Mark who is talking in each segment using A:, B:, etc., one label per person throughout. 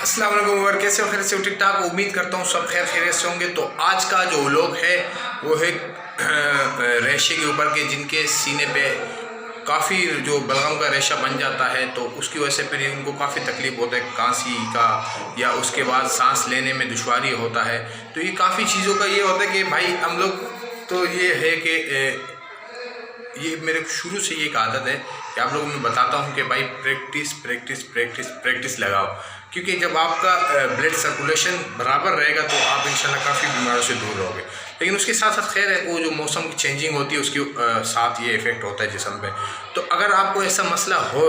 A: अस्सलाम वालेकुम और कैसे हो? खैर से ठीक ठाक। उम्मीद करता हूँ सब खैरियत से होंगे। तो आज का जो व्लॉग है वो है रेशे के ऊपर के, जिनके सीने पे काफ़ी जो बलगम का रेशा बन जाता है तो उसकी वजह से फिर उनको काफ़ी तकलीफ होता है, खांसी का या उसके बाद सांस लेने में दुश्वारी होता है। तो ये काफ़ी चीज़ों का ये होता है कि भाई हम लोग तो ये है कि ये मेरे शुरू से ये एक आदत है कि आप लोगों को मैं बताता हूँ कि भाई प्रैक्टिस प्रैक्टिस प्रैक्टिस प्रैक्टिस लगाओ, क्योंकि जब आपका ब्लड सर्कुलेशन बराबर रहेगा तो आप इंशाल्लाह काफ़ी बीमारियों से दूर रहोगे। लेकिन उसके साथ साथ खैर है वो जो मौसम की चेंजिंग होती है उसके साथ ये इफ़ेक्ट होता है जिस्म पे। तो अगर आपको ऐसा मसला हो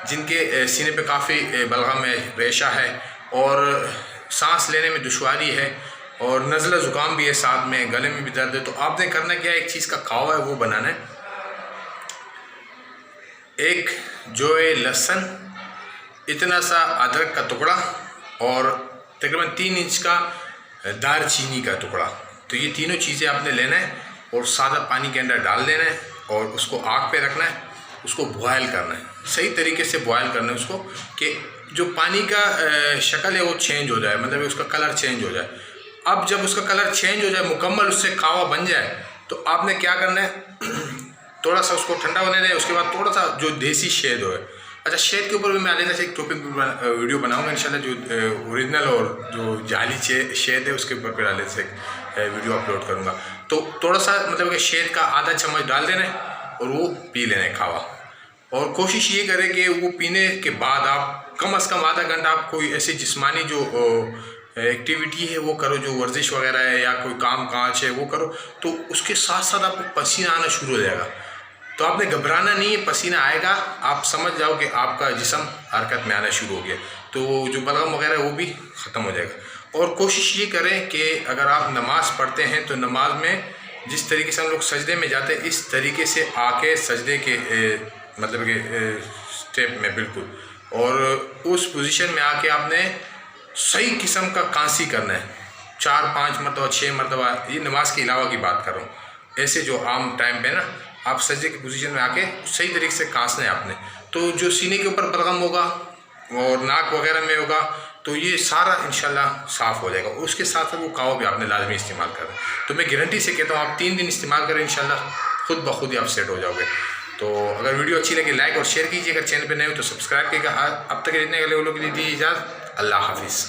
A: जिनके सीने पे काफ़ी बलगम है, रेशा है और सांस लेने में दुश्वारी है और नज़ला ज़ुकाम भी है, साथ में गले में भी दर्द है, तो आपने करना क्या है, एक चीज़ का कावा है वो बनाना है। एक जो है लहसुन, इतना सा अदरक का टुकड़ा और तकरीबन 3 इंच का दालचीनी का टुकड़ा। तो ये तीनों चीज़ें आपने लेना है और सादा पानी के अंदर डाल देना है और उसको आग पे रखना है, उसको बॉयल करना है, सही तरीके से बॉयल करना है उसको, कि जो पानी का शक्ल है वो चेंज हो जाए, मतलब उसका कलर चेंज हो जाए। अब जब उसका कलर चेंज हो जाए, मुकम्मल उससे कावा बन जाए, तो आपने क्या करना है थोड़ा सा उसको ठंडा होने दें। उसके बाद थोड़ा सा जो देसी शहद हो, अच्छा शहद के ऊपर भी मैं आगे से एक टॉपिक वीडियो बनाऊंगा इंशाल्लाह, जो ओरिजिनल और जो जाली शहद है उसके ऊपर फिर आगे से वीडियो अपलोड करूंगा। तो थोड़ा सा मतलब कि शहद का आधा चम्मच डाल देना है और वो पी लेना है खावा। और कोशिश ये करें कि वो पीने के बाद आप कम से कम आधा घंटा आप कोई ऐसी जिस्मानी जो एक्टिविटी है वो करो, जो वर्जिश वगैरह है या कोई काम काज है वो करो। तो उसके साथ साथ आपको पसीना आना शुरू हो जाएगा। तो आपने घबराना नहीं है, पसीना आएगा, आप समझ जाओ कि आपका जिस्म हरकत में आना शुरू हो गया, तो जो बलगम वगैरह है वो भी ख़त्म हो जाएगा। और कोशिश ये करें कि अगर आप नमाज़ पढ़ते हैं तो नमाज में जिस तरीके से हम लोग सजदे में जाते हैं, इस तरीके से आके सजदे के मतलब कि स्टेप में बिल्कुल, और उस पोजीशन में आके आपने सही किस्म का कांसी करना है 4-5 मरतबा 6 मरतबा। ये नमाज के अलावा की बात कर रहा हूँ। ऐसे जो आम टाइम पे ना आप सजदे की पोजीशन में आके सही तरीके से कांसना है आपने। तो जो सीने के ऊपर बलगम होगा और नाक वगैरह में होगा तो ये सारा इंशाल्लाह साफ़ हो जाएगा। उसके साथ साथ वो कावा भी आपने लाजमी इस्तेमाल करना है। तो मैं गारंटी से कहता हूँ आप 3 दिन इस्तेमाल करें, इंशाल्लाह खुद ब खुद ही आप सेट हो जाओगे। तो अगर वीडियो अच्छी लगे लाइक और शेयर कीजिए, अगर चैनल पर नए हो तो सब्सक्राइब कीजिएगा। अब तक इतने अगले लोगों के लिए दीजिए इजाज़त। अल्लाह हाफिज़।